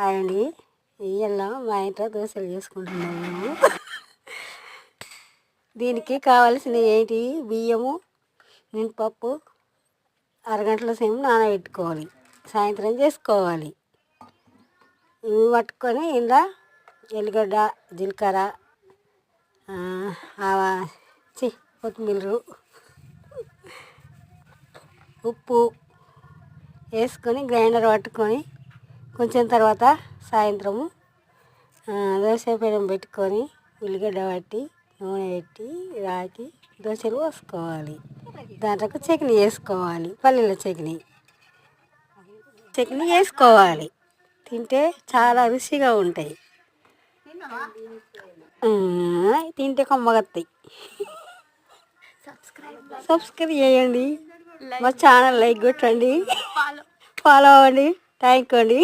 అండి ఇవాళ మా ఇంట్లో దోశలు చేసుకుంటున్నాము మేము. దీనికి కావాల్సినవి ఏంటి? బియ్యము, మినపప్పు అరగంటల సేపు నానబెట్టుకోవాలి, సాయంత్రం చేసుకోవాలి. ఇవి పట్టుకొని ఇలా ఎల్లిగడ్డ, జీలకర్ర, ఆవా కొత్తిమీర, ఉప్పు వేసుకొని గ్రైండర్ పట్టుకొని కొంచెం తర్వాత సాయంత్రము దోశ పెనం పెట్టుకొని ఉల్లిగడ్డ పట్టి నూనె పెట్టి రాకి దోశలు పోసుకోవాలి. దాంట్లోకి చట్నీ వేసుకోవాలి, పల్లీల చట్నీ వేసుకోవాలి. తింటే చాలా రుచిగా ఉంటాయి. తింటే కమ్మగత్తాయి. సబ్స్క్రైబ్ చేయండి, మా ఛానల్ లైక్ కొట్టండి, ఫాలో అవ్వండి. థ్యాంక్ అండి.